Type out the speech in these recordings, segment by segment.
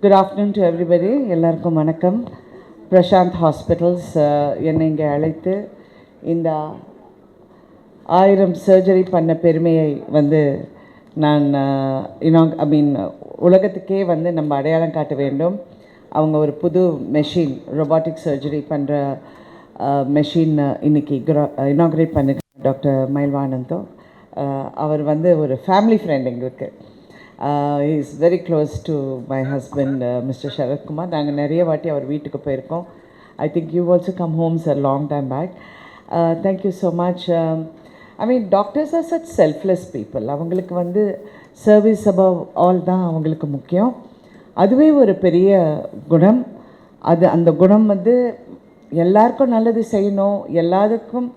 Good afternoon to everybody. எல்லாருக்கும் வணக்கம். Prashanth hospitals என்னை இங்கே அழைத்து இந்த 1000 சர்ஜரி பண்ண பெருமையை வந்து நான் உலகத்துக்கே வந்து நம்ம அடையாளம் காட்ட வேண்டும். அவங்க ஒரு புது மெஷின், ரொபாட்டிக் சர்ஜரி பண்ணுற மெஷின் இன்னைக்கு இனாக்ரேட் பண்ண டாக்டர் மயில்வானந்தோ. அவர் வந்து ஒரு ஃபேமிலி ஃப்ரெண்ட் எங்களுக்கு. He is very close to my husband, Mr. Sharad Kumar. நாங்கள் நிறைய வாட்டி அவர் வீட்டுக்கு போயிருக்கோம். I think you also come home a long time back. Thank you so much. Doctors are such selfless people. அவங்களுக்கு வந்து service above all தான் அவங்களுக்கு முக்கியம். அதுவே ஒரு பெரிய குணம். அந்த குணம் வந்து எல்லாருக்கும் நல்லது செய்யணும், எல்லாருக்கும்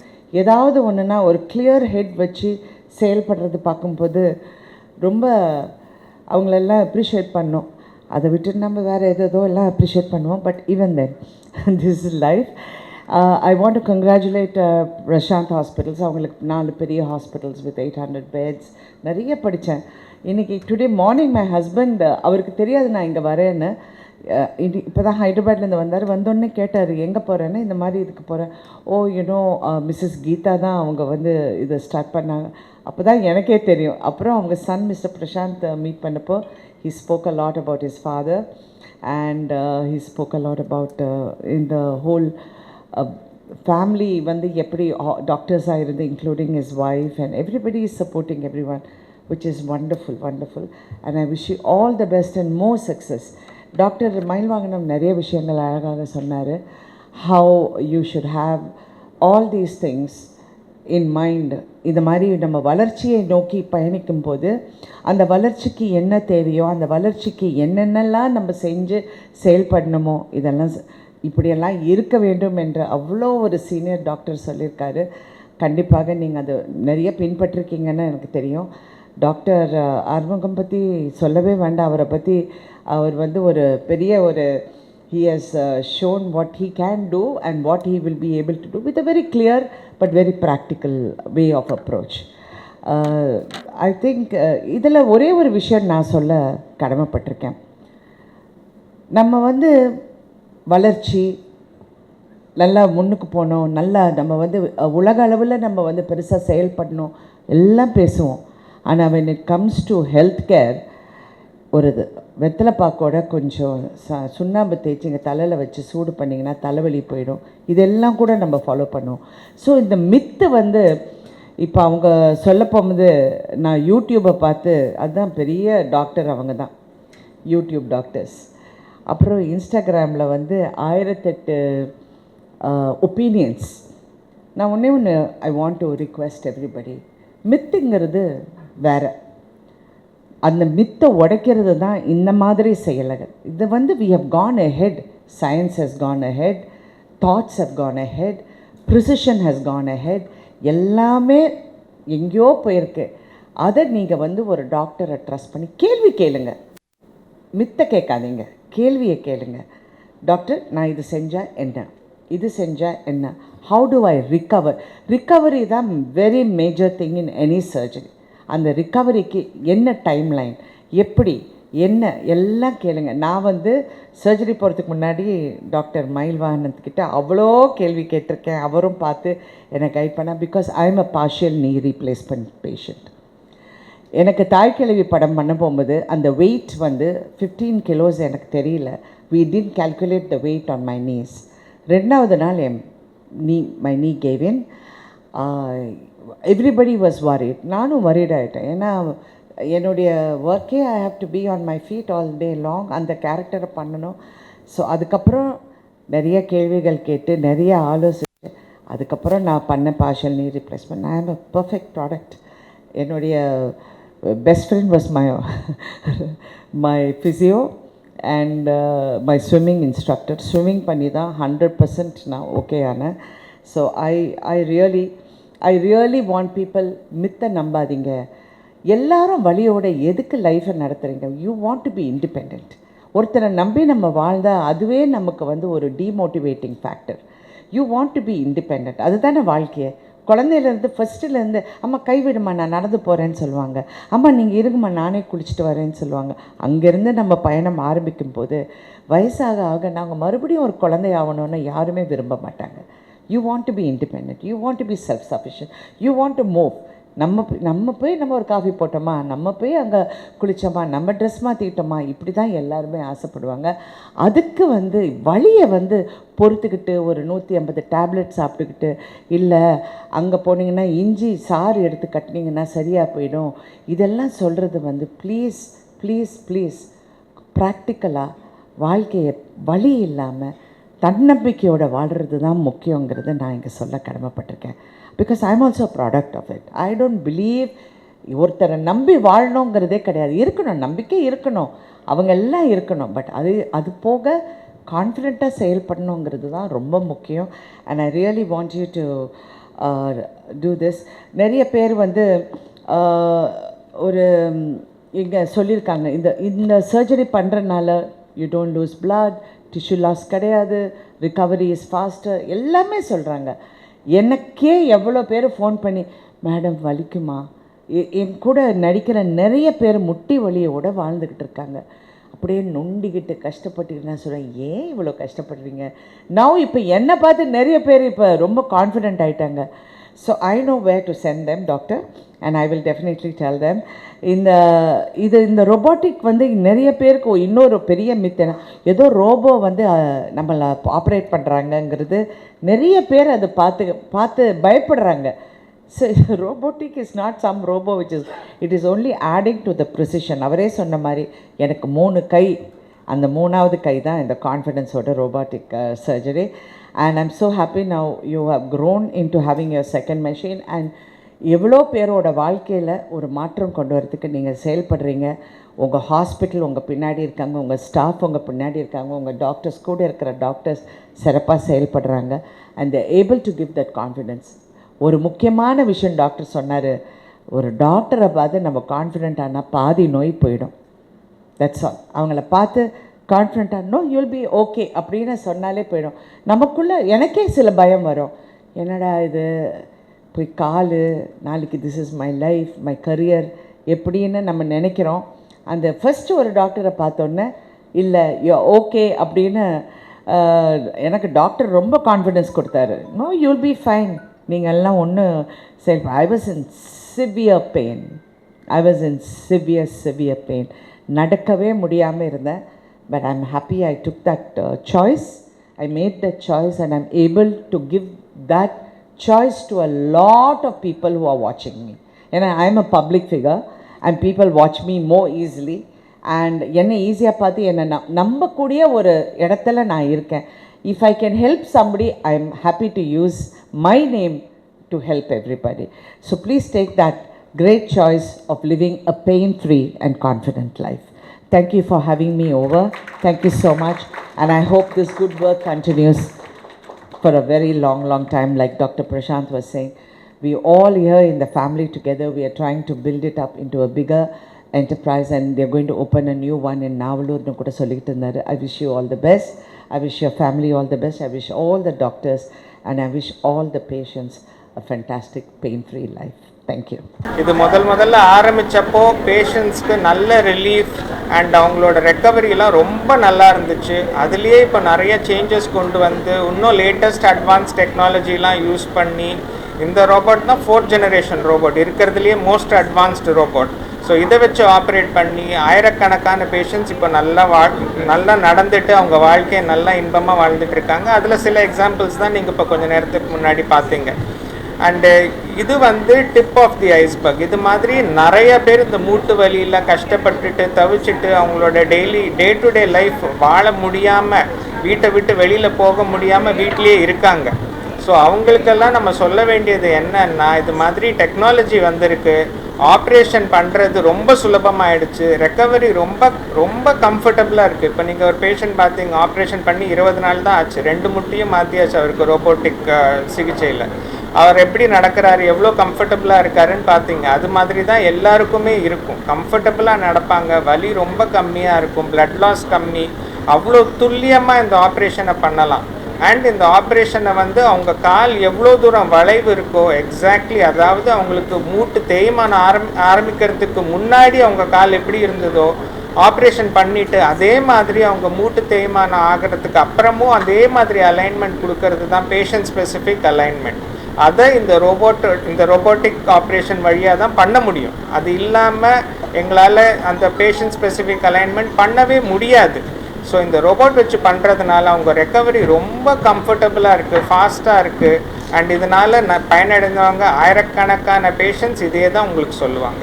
ஏதாவது ஒன்றுனா ஒரு கிளியர் ஹெட் வச்சு செயல்படுறது பார்க்கும்போது ரொம்ப அவங்களெல்லாம் அப்ரிஷியேட் பண்ணோம். அதை விட்டு நம்ம வேறு ஏதோ எல்லாம் அப்ரிஷியேட் பண்ணுவோம். But even then this is life. I want to congratulate Prashanth hospitals. அவங்களுக்கு 4 பெரிய ஹாஸ்பிட்டல்ஸ் வித் 800 பெட்ஸ். நிறைய படித்தேன். இன்றைக்கி டுடே மார்னிங் மை ஹஸ்பண்ட், அவருக்கு தெரியாது நான் இங்கே வரேன்னு. இப்போ தான் ஹைதராபாத்லேருந்து வந்தார். வந்தோடனே கேட்டார் எங்கே போகிறேன்னு. இந்த மாதிரி இதுக்கு போகிறேன். மிஸ்ஸஸ் கீதா தான் அவங்க வந்து இதை ஸ்டார்ட் பண்ணாங்க. அப்போ தான் எனக்கே தெரியும். அப்புறம் அவங்க சன் மிஸ்டர் பிரசாந்த் மீட் பண்ணப்போ he spoke a lot about his father and he spoke a lot about in the whole family வந்து எப்படி டாக்டர்ஸாக இருந்து including his wife and everybody is supporting everyone, which is wonderful and I wish you all the best and more success. Doctor Mayilvahanam நிறைய விஷயங்கள் அழகாக சொன்னார். how you should have all these things in mind. இந்த மாதிரி நம்ம வளர்ச்சியை நோக்கி பயணிக்கும் போது அந்த வளர்ச்சிக்கு என்ன தேவையோ, அந்த வளர்ச்சிக்கு என்னென்னலாம் நம்ம செஞ்சு செயல்படணுமோ, இதெல்லாம் இப்படியெல்லாம் இருக்க வேண்டும் என்று அவ்வளோ ஒரு சீனியர் டாக்டர் சொல்லியிருக்காரு. கண்டிப்பாக நீங்கள் அது நிறைய பின்பற்றிருக்கீங்கன்னு எனக்கு தெரியும். டாக்டர் ஆறுமுகம் பற்றி சொல்லவே வேண்டாம். அவரை பற்றி அவர் வந்து ஒரு பெரிய ஒரு he has shown what he can do and what he will be able to do with a very clear but very practical way of approach. I think இதில் ஒரே ஒரு விஷயம் நான் சொல்ல கடமைப்பட்டிருக்கேன். நம்ம வந்து வளர்ச்சி நல்லா முன்னுக்கு போகணும், நல்லா நம்ம வந்து உலக அளவில் நம்ம வந்து பெருசாக செயல்படணும் எல்லாம் பேசுவோம். ஆனால் when it comes to health care, ஒரு வெத்தலை பாக்கோட கொஞ்சம் சுண்ணாம்பு தேய்ச்சி இங்கே தலையில் வச்சு சூடு பண்ணிங்கன்னா தலைவலி போயிடும். இதெல்லாம் கூட நம்ம ஃபாலோ பண்ணுவோம். ஸோ இந்த மித்து வந்து இப்போ அவங்க சொல்ல போகும்போது நான் யூடியூப்பை பார்த்து, அதுதான் பெரிய டாக்டர் அவங்க தான், யூடியூப் டாக்டர்ஸ். அப்புறம் இன்ஸ்டாகிராமில் வந்து 1008 ஒப்பீனியன்ஸ். நான் ஒன்று I want to request everybody, மித்துங்கிறது வேறு, அந்த மித்தை உடைக்கிறது தான் இந்த மாதிரி செயல்கள். இது வந்து we have gone ahead, science has gone ahead, thoughts have gone ahead, precision has gone ahead. எல்லாமே எங்கேயோ போயிருக்கு. அதை நீங்கள் வந்து ஒரு டாக்டரை ட்ரஸ்ட் பண்ணி கேள்வி கேளுங்க. மித்தை கேட்காதீங்க, கேள்வியை கேளுங்க. டாக்டர் நான் இது செஞ்சால் என்ன, இது செஞ்சால் என்ன, how do I recover. Recovery தான் very major thing in any surgery. அந்த ரிகவரிக்கு என்ன டைம் லைன், எப்படி என்ன எல்லாம் கேளுங்க. நான் வந்து சர்ஜரி போகிறதுக்கு முன்னாடி டாக்டர் மயில்வாகனத்துக்கிட்ட அவ்வளோ கேள்வி கேட்டிருக்கேன். அவரும் பார்த்து என்னை கைட் பண்ணால். Because I am a partial knee replacement patient. எனக்கு தாய்க்கிழவி படம் பண்ண போகும்போது அந்த வெயிட் வந்து 15 கிலோஸ் எனக்கு தெரியல. we didn't calculate the weight on my knees. 2வது நாள் my knee gave in. Everybody was worried. நானும் worried ஆகிட்டேன். ஏன்னா என்னுடைய ஒர்க்கே I have to be on my feet all day long. அந்த கேரக்டரை பண்ணணும். ஸோ அதுக்கப்புறம் நிறைய கேள்விகள் கேட்டு நிறைய ஆலோசிச்சு அதுக்கப்புறம் நான் பண்ண பார்ஷியல் நீ replacement. I am a perfect product. என்னுடைய best friend was my physio and my swimming instructor. Swimming பண்ணி தான் 100% நான் ஓகே ஆனேன். So I really want people, மித்தை நம்பாதீங்க. எல்லாரும் வழியோட எதுக்கு லைஃப்பை நடத்துகிறீங்க? You want to be independent. ஒருத்தரை நம்பி நம்ம வாழ்ந்தால் அதுவே நமக்கு வந்து ஒரு demotivating factor. You want to be independent. அதுதானே வாழ்க்கையை. குழந்தையிலேருந்து ஃபஸ்ட்டுலேருந்து அம்மா கைவிடுமா நான் நடந்து போகிறேன்னு சொல்லுவாங்க, அம்மா நீங்கள் இருங்கம்மா நானே குளிச்சுட்டு வரேன்னு சொல்லுவாங்க. அங்கேருந்து நம்ம பயணம் ஆரம்பிக்கும் போது வயசாக ஆக நாங்கள் மறுபடியும் ஒரு குழந்தை ஆகணும்னு யாருமே விரும்ப மாட்டாங்க. You want to be independent, you want to B self sufficient, you want to move. நம்ம போய் நம்ம ஒரு காஃபி போட்டோமா, நம்ம போய் அங்கே குளித்தோமா, நம்ம ட்ரெஸ் மாற்றிக்கிட்டோமா, இப்படி தான் எல்லாருமே ஆசைப்படுவாங்க. அதுக்கு வலியை பொறுத்துக்கிட்டு ஒரு 150 டேப்லெட் சாப்பிட்டுக்கிட்டு, இல்லை அங்கே போனீங்கன்னா இஞ்சி சாறு எடுத்து கட்டினீங்கன்னா சரியாக போயிடும், இதெல்லாம் சொல்கிறது ப்ளீஸ் ப்ளீஸ் ப்ளீஸ் ப்ராக்டிக்கலாக வாழ்க்கையை வலி இல்லாமல் தன்னம்பிக்கையோடு வாழ்கிறது தான் முக்கியங்கிறது நான் இங்கே சொல்ல கடமைப்பட்டிருக்கேன். Because I am also product of it. I don't believe ஒருத்தரை நம்பி வாழணுங்கிறதே கிடையாது. இருக்கணும், நம்பிக்கை இருக்கணும், அவங்க எல்லாம் இருக்கணும். பட் அது போக கான்ஃபிடெண்ட்டாக செயல்படணுங்கிறது தான் ரொம்ப முக்கியம். And I really want you to do this. நிறைய பேர் ஒரு இங்கே சொல்லியிருக்காங்க, இந்த சர்ஜரி பண்ணுறதுனால you don't lose blood, tissue loss கிடையாது, ரிகவரி இஸ் ஃபாஸ்டர், எல்லாமே சொல்கிறாங்க. எனக்கே எவ்வளோ பேர் ஃபோன் பண்ணி மேடம் வலிக்குமா, என் கூட நடிக்கிற நிறைய பேர் முட்டி வலியோடு வாழ்ந்துக்கிட்டு இருக்காங்க. அப்படியே நொண்டிக்கிட்டு கஷ்டப்பட்டுக்கிட்டு நான் சொல்கிறேன், ஏன் இவ்வளோ கஷ்டப்படுறீங்க? நான் இப்போ என்னை பார்த்து நிறைய பேர் இப்போ ரொம்ப கான்ஃபிடென்ட் ஆகிட்டாங்க. So I know where to send them doctor, and I will definitely tell them. இந்த ரொபோட்டிக் நிறைய பேருக்கு இன்னொரு பெரிய மித் என்ன, ஏதோ ரோபோ நம்மளை ஆப்ரேட் பண்ணுறாங்கங்கிறது நிறைய பேர் அதை பார்த்து பயப்படுறாங்க. So robotic is not some robo it is only adding to the precision. அவரே சொன்ன மாதிரி எனக்கு 3 கை, அந்த 3வது கை தான் இந்த கான்ஃபிடென்ஸோட robotic surgery. And I'm so happy now you have grown into having your second machine. அண்ட் எவ்வளோ பேரோட வாழ்க்கையில் ஒரு மாற்றம் கொண்டு வரதுக்கு நீங்கள் செயல்படுறீங்க. உங்கள் ஹாஸ்பிட்டல் உங்கள் பின்னாடி இருக்காங்க, உங்கள் ஸ்டாஃப் உங்கள் பின்னாடி இருக்காங்க, உங்கள் டாக்டர்ஸ் கூட இருக்கிற டாக்டர்ஸ் சிறப்பாக செயல்படுறாங்க. And they able to give that confidence. ஒரு முக்கியமான விஷயம் டாக்டர் சொன்னார், ஒரு டாக்டரை பார்த்து நம்ம கான்ஃபிடென்ட் ஆனால் பாதி நோய் போயிடும். That's all. அவங்கள பார்த்து கான்ஃபிடென்ட்டாக நோ யூல் பி ஓகே அப்படின்னு சொன்னாலே போயிடும். நமக்குள்ளே எனக்கே சில பயம் வரும், என்னடா இது போய் நாளைக்கு this is my life my career எப்படின்னு நம்ம நினைக்கிறோம். அந்த ஃபஸ்ட்டு ஒரு டாக்டரை பார்த்தோன்னே இல்லை யோ ஓகே அப்படின்னு எனக்கு டாக்டர் ரொம்ப கான்ஃபிடென்ஸ் கொடுத்தாரு. நோ யூல் பி ஃபைன், நீங்கள் எல்லாம் ஒன்று I was in severe pain, நடக்கவே முடியாமல் இருந்தேன். But I am happy I took that choice, I made that choice and I am able to give that choice to a lot of people who are watching me. And I am a public figure and people watch me more easily. And என்னை ஈஸியாக பார்த்து என்னை நம்பக்கூடிய ஒரு இடத்துல நான் இருக்கேன். If I can help somebody, I am happy to use my name to help everybody. So please take that great choice of living a pain-free and confident life. Thank you for having me over. Thank you so much. And I hope this good work continues for a very long time. Like Dr. Prashant was saying, we all here in the family together, we are trying to build it up into a bigger enterprise, and they're going to open a new one in Navalur. I wish you all the best. I wish your family all the best. I wish all the doctors and I wish all the patients a fantastic pain-free life. Thank you. இது முதல்ல ஆரம்பிச்சப்போ பேஷண்ட்ஸ்க்கு நல்ல relief and அவங்களோட ரெக்கவரிலாம் ரொம்ப நல்லா இருந்துச்சு. அதுலேயே இப்போ நிறைய சேஞ்சஸ் கொண்டு இன்னும் லேட்டஸ்ட் அட்வான்ஸ் டெக்னாலஜிலாம் யூஸ் பண்ணி இந்த ரோபோட் தான் 4th generation ரோபோட், இருக்கிறதுலையே மோஸ்ட் அட்வான்ஸ்டு ரோபோட். ஸோ இதை வச்சு ஆப்ரேட் பண்ணி ஆயிரக்கணக்கான பேஷண்ட்ஸ் இப்போ நல்லா நடந்துட்டு அவங்க வாழ்க்கையை நல்லா இன்பமாக வாழ்ந்துட்டு இருக்காங்க. அதில் சில எக்ஸாம்பிள்ஸ் தான் நீங்கள் இப்போ கொஞ்சம் நேரத்துக்கு முன்னாடி பார்த்தீங்க. அண்டு இது டிப் ஆஃப் தி ஐஸ்பர்க். இது மாதிரி நிறைய பேர் இந்த மூட்டு வலியில் கஷ்டப்பட்டுட்டு தவிச்சிட்டு அவங்களோட டே டு டே லைஃப் வாழ முடியாமல், வீட்டை விட்டு வெளியில் போக முடியாமல் வீட்லேயே இருக்காங்க. ஸோ அவங்களுக்கெல்லாம் நம்ம சொல்ல வேண்டியது என்னன்னா, இது மாதிரி டெக்னாலஜி வந்திருக்கு, ஆப்ரேஷன் பண்ணுறது ரொம்ப சுலபமாகிடுச்சு, ரெக்கவரி ரொம்ப கம்ஃபர்டபுளாக இருக்குது. இப்போ நீங்கள் ஒரு பேஷண்ட் பார்த்தீங்க, ஆப்ரேஷன் பண்ணி 20 நாள் தான் ஆச்சு, 2 முட்டியும் மாற்றியாச்சு அவருக்கு ரோபோட்டிக் சிகிச்சையில். அவர் எப்படி நடக்கிறாரு, எவ்வளோ கம்ஃபர்டபுளாக இருக்காருன்னு பார்த்தீங்க. அது மாதிரி தான் எல்லாருக்குமே இருக்கும், கம்ஃபர்டபுளாக நடப்பாங்க, வலி ரொம்ப கம்மியாக இருக்கும், பிளட் லாஸ் கம்மி, அவ்வளோ துல்லியமாக இந்த ஆப்ரேஷனை பண்ணலாம். அண்ட் இந்த ஆப்ரேஷனை வந்து அவங்க கால் எவ்வளோ தூரம் வளைவு இருக்கோ எக்ஸாக்ட்லி, அதாவது அவங்களுக்கு மூட்டு தேய்மானம் ஆரம்பிக்கிறதுக்கு முன்னாடி அவங்க கால் எப்படி இருந்ததோ ஆப்ரேஷன் பண்ணிவிட்டு அதே மாதிரி அவங்க மூட்டு தேய்மானம் ஆகிறதுக்கு அப்புறமும் அதே மாதிரி அலைன்மெண்ட் கொடுக்கறது தான் பேஷண்ட் ஸ்பெசிஃபிக் அலைன்மெண்ட். அதை இந்த ரோபோட்டிக் ஆப்ரேஷன் வழியாக தான் பண்ண முடியும். அது இல்லாமல் எங்களால் அந்த பேஷண்ட் ஸ்பெசிஃபிக் அலைன்மெண்ட் பண்ணவே முடியாது. ஸோ இந்த ரோபோட் வச்சு பண்ணுறதுனால அவங்க ரெக்கவரி ரொம்ப கம்ஃபர்டபுளாக இருக்குது, ஃபாஸ்ட்டாக இருக்குது. அண்ட் இதனால் பயனடைந்தவங்க ஆயிரக்கணக்கான பேஷண்ட்ஸ் இதே தான் உங்களுக்கு சொல்லுவாங்க.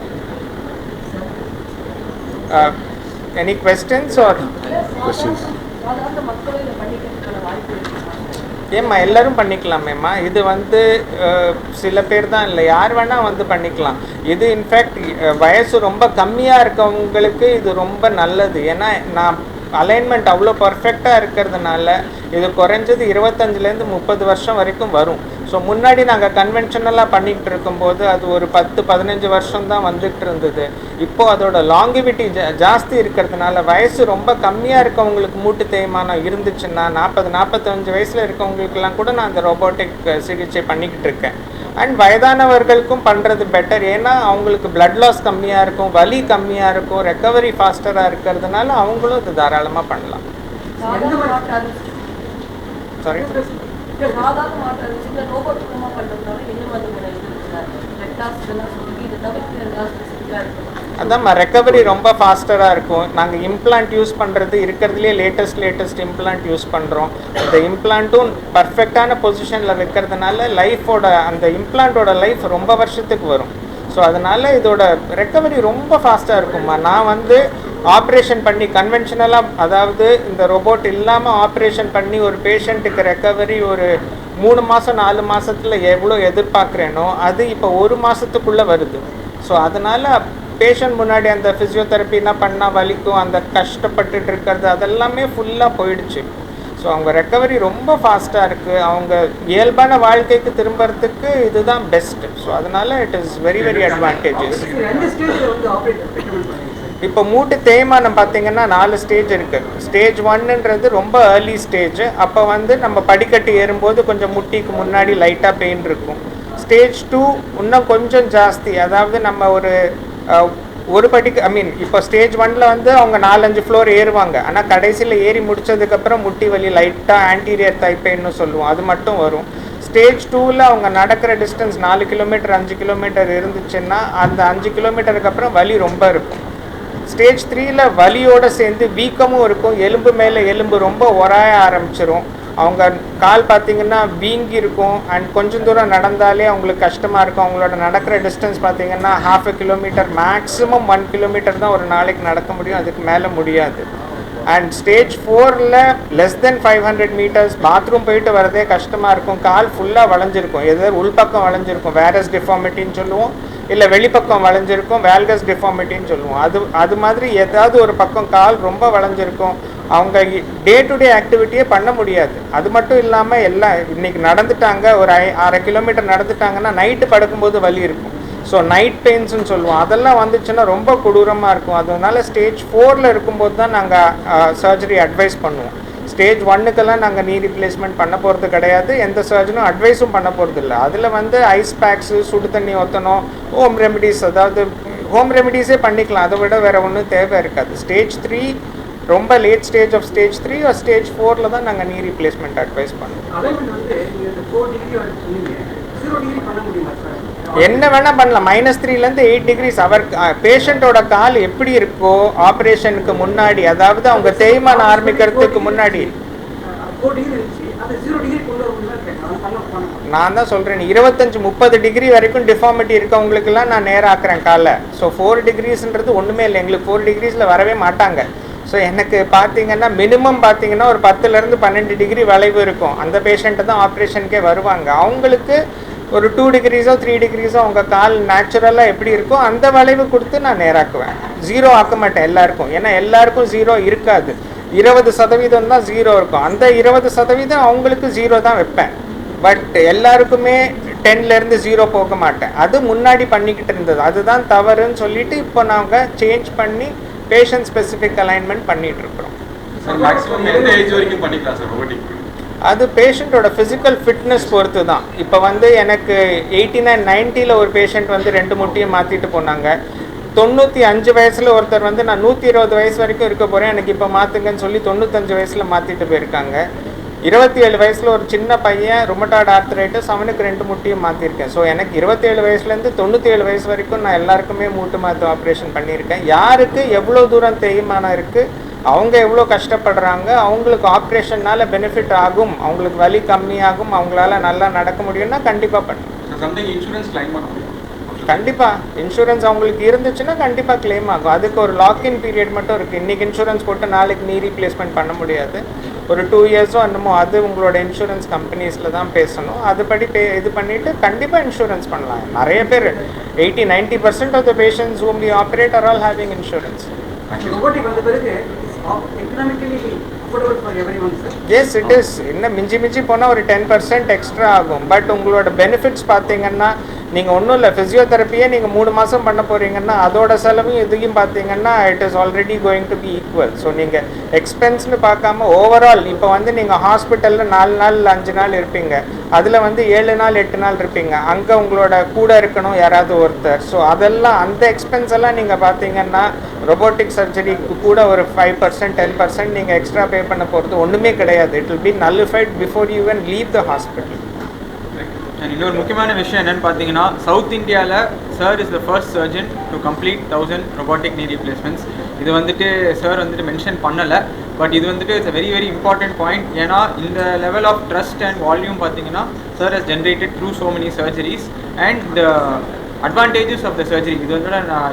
Any questions or questions? ஏம்மா எல்லோரும் பண்ணிக்கலாமேம்மா. இது வந்து சில பேர் தான் இல்லை, யார் வேணால் வந்து பண்ணிக்கலாம். இது இன்ஃபேக்ட் வயசு ரொம்ப கம்மியாக இருக்கவங்களுக்கு இது ரொம்ப நல்லது. ஏன்னா நான் அலைன்மெண்ட் அவ்வளோ பர்ஃபெக்டாக இருக்கிறதுனால இது குறைஞ்சது 25லேருந்து 30 வருஷம் வரைக்கும் வரும். ஸோ முன்னாடி நாங்கள் கன்வென்ஷனலாக பண்ணிக்கிட்டு இருக்கும்போது அது ஒரு 10-15 வருஷம் தான் வந்துட்டு இருந்தது. இப்போது அதோட லாங்கிவிட்டி ஜாஸ்தி இருக்கிறதுனால வயசு ரொம்ப கம்மியாக இருக்கவங்களுக்கு மூட்டு தேய்மானம் இருந்துச்சுன்னா 40-45 வயசில் இருக்கவங்களுக்கெல்லாம் கூட நான் அந்த ரோபோட்டிக் சிகிச்சை பண்ணிக்கிட்டு இருக்கேன். அண்ட் வயதானவர்களுக்கும் பண்ணுறது பெட்டர். ஏன்னா அவங்களுக்கு பிளட் லாஸ் கம்மியாக இருக்கும், வலி கம்மியாக இருக்கும், ரெக்கவரி ஃபாஸ்டராக இருக்கிறதுனால அவங்களும் இது தாராளமாக பண்ணலாம். சாரி, அதான்மா ரெக்கவரி ரொம்ப ஃபாஸ்டராக இருக்கும். நாங்கள் இம்ப்ளான்ட் யூஸ் பண்ணுறது இருக்கிறதுலே லேட்டஸ்ட் இம்ப்ளான்ட் யூஸ் பண்ணுறோம். இந்த இம்ப்ளான்ட்டும் பர்ஃபெக்டான பொசிஷனில் வைக்கிறதுனால லைஃபோட அந்த இம்ப்ளான்ட்டோட லைஃப் ரொம்ப வருஷத்துக்கு வரும். ஸோ அதனால் இதோட ரெக்கவரி ரொம்ப ஃபாஸ்ட்டாக இருக்கும்மா. நான் வந்து ஆப்ரேஷன் பண்ணி கன்வென்ஷனலாக, அதாவது இந்த ரோபோட் இல்லாமல் ஆப்ரேஷன் பண்ணி ஒரு பேஷண்ட்டுக்கு ரெக்கவரி ஒரு 3 மாதம் 4 மாதத்தில் எவ்வளோ எதிர்பார்க்குறேனோ அது இப்போ 1 மாதத்துக்குள்ளே வருது. ஸோ அதனால் பேஷண்ட் முன்னாடி அந்த ஃபிசியோதெரப்பிலாம் பண்ணால் வலிக்கும், அந்த கஷ்டப்பட்டுட்டு இருக்கிறது அதெல்லாமே ஃபுல்லாக போயிடுச்சு. ஸோ அவங்க ரெக்கவரி ரொம்ப ஃபாஸ்ட்டாக இருக்குது. அவங்க இயல்பான வாழ்க்கைக்கு திரும்புறதுக்கு இதுதான் பெஸ்ட்டு. ஸோ அதனால் இட் இஸ் வெரி அட்வான்டேஜஸ். இப்போ மூட்டு தேய்மானம் பார்த்திங்கன்னா 4 ஸ்டேஜ் இருக்குது. ஸ்டேஜ் 1ன்றது ரொம்ப ஏர்லி ஸ்டேஜ். அப்போ வந்து நம்ம படிக்கட்டு ஏறும்போது கொஞ்சம் முட்டிக்கு முன்னாடி லைட்டாக பெயின் இருக்கும். ஸ்டேஜ் 2 இன்னும் கொஞ்சம் ஜாஸ்தி, அதாவது நம்ம ஒரு படிக்கு இப்போ ஸ்டேஜ் 1ல் வந்து அவங்க 4-5 ஃப்ளோர் ஏறுவாங்க. ஆனால் கடைசியில் ஏறி முடித்ததுக்கப்புறம் முட்டி வலி லைட்டாக ஆன்டீரியர் தை பெயின்னு சொல்லுவோம், அது மட்டும் வரும். ஸ்டேஜ் 2ல் அவங்க நடக்கிற டிஸ்டன்ஸ் 4 கிலோமீட்டர் 5 கிலோமீட்டர் இருந்துச்சுன்னா அந்த 5 கிலோமீட்டருக்கு அப்புறம் வலி ரொம்ப இருக்கும். ஸ்டேஜ் 3ல் வலியோடு சேர்ந்து வீக்கமும் இருக்கும், எலும்பு மேலே எலும்பு ரொம்ப உராய ஆரம்பிச்சிரும். அவங்க கால் பார்த்திங்கன்னா வீங்கி இருக்கும். அண்ட் கொஞ்சம் தூரம் நடந்தாலே அவங்களுக்கு கஷ்டமாக இருக்கும். அவங்களோட நடக்கிற டிஸ்டன்ஸ் பார்த்திங்கன்னா 1/2 கிலோமீட்டர், மேக்ஸிமம் 1 கிலோமீட்டர் தான் ஒரு நாளைக்கு நடக்க முடியும், அதுக்கு மேலே முடியாது. அண்ட் ஸ்டேஜ் 4ல் லெஸ் தென் 500 மீட்டர்ஸ் பாத்ரூம் போயிட்டு வரதே கஷ்டமாக இருக்கும். கால் ஃபுல்லாக வளைஞ்சிருக்கும், எதாவது உள்பக்கம் வளைஞ்சிருக்கும், வேரஸ் டிஃபார்மிட்டின்னு சொல்லுவோம், இல்லை வெளிப்பக்கம் வளைஞ்சிருக்கும், வேல்கஸ் டிஃபார்மிட்டின்னு சொல்லுவோம். அது மாதிரி ஏதாவது ஒரு பக்கம் கால் ரொம்ப வளைஞ்சிருக்கும். அவங்க டே டு டே ஆக்டிவிட்டியே பண்ண முடியாது. அது மட்டும் இல்லாமல் எல்லாம் இன்றைக்கி நடந்துட்டாங்க, ஒரு 1/2 கிலோமீட்டர் நடந்துட்டாங்கன்னா நைட்டு படுக்கும்போது வலி இருக்கும். ஸோ நைட் பெயின்ஸ்ன்னு சொல்லுவோம், அதெல்லாம் வந்துச்சுன்னா ரொம்ப கொடூரமாக இருக்கும். அதனால ஸ்டேஜ் 4ல் இருக்கும்போது தான் நாங்கள் சர்ஜரி அட்வைஸ் பண்ணுவோம். ஸ்டேஜ் 1க்கெல்லாம் நாங்கள் நீ ரீப்ளேஸ்மெண்ட் பண்ண போகிறது கிடையாது, எந்த சர்ஜனும் அட்வைஸும் பண்ண போகிறது இல்லை. அதில் வந்து ஐஸ் பேக்ஸு, சுடு தண்ணி ஊற்றணும், ஹோம் ரெமிடிஸ், அதாவது ஹோம் ரெமிடிஸே பண்ணிக்கலாம், அதை விட வேறு ஒன்றும் தேவை இருக்காது. ஸ்டேஜ் 3 ரொம்ப லேட் ஸ்டேஜ் ஆஃப் ஸ்டேஜ் 3 ஒரு ஸ்டேஜ் 4ல் தான் நாங்கள் நீ ரீப்ளேஸ்மெண்ட் அட்வைஸ் பண்ணுவோம். என்ன வேணால் பண்ணலாம், -3லேருந்து 8 டிகிரிஸ். அவர் பேஷண்ட்டோட கால் எப்படி இருக்கோ ஆப்ரேஷனுக்கு முன்னாடி, அதாவது அவங்க தேய்மானம் ஆரம்பிக்கிறதுக்கு முன்னாடி. நான் தான் சொல்கிறேன், 25-30 டிகிரி வரைக்கும் டிஃபார்மிட்டி இருக்கவங்களுக்கெல்லாம் நான் நேராக ஆக்குறேன் காலை. ஸோ 4 டிகிரிஸ்ன்றது ஒன்றுமே இல்லை, எங்களுக்கு 4 டிகிரிஸில் வரவே மாட்டாங்க. ஸோ எனக்கு பார்த்திங்கன்னா மினிமம் பார்த்திங்கன்னா ஒரு 10லேருந்து 12 டிகிரி வளைவு இருக்கும். அந்த பேஷண்ட்டு தான் ஆப்ரேஷனுக்கே வருவாங்க. அவங்களுக்கு ஒரு 2 டிகிரிஸோ 3 டிகிரிஸோ அவங்க கால் நேச்சுரலாக எப்படி இருக்கோ அந்த வளைவு கொடுத்து நான் நேராக்குவேன். 0 ஆக்க மாட்டேன் எல்லாருக்கும், ஏன்னா எல்லாருக்கும் 0 இருக்காது. 20% தான் 0 இருக்கும். அந்த 20% அவங்களுக்கு 0 தான் வைப்பேன். பட் எல்லாருக்குமே 10லேருந்து 0 போக மாட்டேன். அது முன்னாடி பண்ணிக்கிட்டு இருந்தது, அதுதான் தவறுன்னு சொல்லிட்டு இப்போ நாங்கள் சேஞ்ச் பண்ணி பேஷண்ட் ஸ்பெசிஃபிக் அலைன்மெண்ட் பண்ணிகிட்டு இருக்கிறோம். அது பேஷண்ட்டோட ஃபிசிக்கல் ஃபிட்னஸ் பொறுத்து தான். இப்போ வந்து எனக்கு 89 90ல் ஒரு பேஷண்ட் வந்து 2 முட்டியும் மாற்றிட்டு போனாங்க. 95 வயசில் ஒருத்தர் வந்து நான் 120 வயசு வரைக்கும் இருக்க போகிறேன், எனக்கு இப்போ மாற்றுங்கன்னு சொல்லி 95 வயசில் மாற்றிட்டு போயிருக்காங்க. 27 வயசில் ஒரு சின்ன பையன் ருமட்டாய்டு ஆர்த்ரைட்டிஸ், அவனுக்கு 2 முட்டியும் மாற்றிருக்கேன். ஸோ எனக்கு 27 வயசுலேருந்து 97 வயசு வரைக்கும் நான் எல்லாருக்குமே மூட்டு மாற்று ஆப்ரேஷன் பண்ணியிருக்கேன். யாருக்கு எவ்வளோ தூரம் தேய்மானம் இருக்குது, அவங்க எவ்வளோ கஷ்டப்படுறாங்க, அவங்களுக்கு ஆப்ரேஷன்னால் பெனிஃபிட் ஆகும், அவங்களுக்கு வலி கம்மியாகும், அவங்களால நல்லா நடக்க முடியும்னா கண்டிப்பாக பண்ணும். இன்சூரன்ஸ் கிளைம் பண்ண முடியும். கண்டிப்பாக இன்சூரன்ஸ் அவங்களுக்கு இருந்துச்சுன்னா கண்டிப்பாக கிளைம் ஆகும். அதுக்கு ஒரு லாக்இன் பீரியட் மட்டும் இருக்குது. இன்றைக்கி இன்சூரன்ஸ் போட்டு நாளைக்கு நீ ரீப்ளேஸ்மெண்ட் பண்ண முடியாது. ஒரு 2 இயர்ஸோ என்னமோ அது உங்களோட இன்சூரன்ஸ் கம்பெனிஸில் தான் பேசணும். அதுபடி இது பண்ணிவிட்டு கண்டிப்பாக இன்சூரன்ஸ் பண்ணலாம். நிறைய பேர் 80-90% of the patients whom we operate are all having insurance. Yes it is. இன்னும் மிஞ்சி போனால் ஒரு 10% எக்ஸ்ட்ரா ஆகும். பட் உங்களோட பெனிஃபிட்ஸ் பார்த்தீங்கன்னா நீங்கள் ஒன்றும் இல்லை, ஃபிசியோதெரப்பியே நீங்கள் 3 மாதம் பண்ண போகிறீங்கன்னா அதோட செலவையும் இதையும் பார்த்தீங்கன்னா it is already going to be equal. So நீங்கள் எக்ஸ்பென்ஸ்னு பார்க்காம ஓவரால் இப்போ வந்து நீங்கள் ஹாஸ்பிட்டலில் 4 நாள் 5 நாள் இருப்பீங்க, அதில் வந்து 7 நாள் 8 நாள் இருப்பீங்க, அங்கே உங்களோட கூட இருக்கணும் யாராவது ஒருத்தர். ஸோ அதெல்லாம் அந்த எக்ஸ்பென்ஸ் எல்லாம் நீங்கள் பார்த்தீங்கன்னா ரொபோட்டிக் சர்ஜரிக்கு கூட ஒரு 5% 10% நீங்கள் எக்ஸ்ட்ரா பே பண்ண போகிறது ஒன்றுமே கிடையாது. It will be nullified before you even leave the hospital. இன்னொரு முக்கியமான விஷயம் என்னென்னு பார்த்தீங்கன்னா, சவுத் இந்தியாவில் sir is the first surgeon to complete 1000 robotic knee replacements. இது வந்துட்டு சார் வந்துட்டு மென்ஷன் பண்ணலை, பட் இது வந்துட்டு it's very very important point. ஏன்னா இந்த level of trust and volume பார்த்தீங்கன்னா sir has generated through so many surgeries and the advantages of the surgery. இது வந்து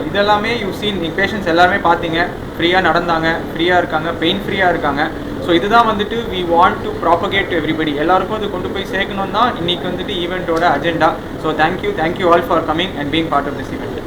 இதெல்லாமே யூ சீன், நீங்கள் பேஷண்ட்ஸ் எல்லாருமே பார்த்தீங்க, ஃப்ரீயாக நடந்தாங்க, ஃப்ரீயாக இருக்காங்க, பெயின் ஃப்ரீயாக இருக்காங்க. ஸோ இதுதான் வந்துட்டு we want to propagate to everybody. எல்லாருக்கும் அது கொண்டு போய் சேர்க்கணும் தான் இன்றைக்கி வந்துட்டு ஈவெண்ட்டோட agenda. So thank you all for coming and being part of this event.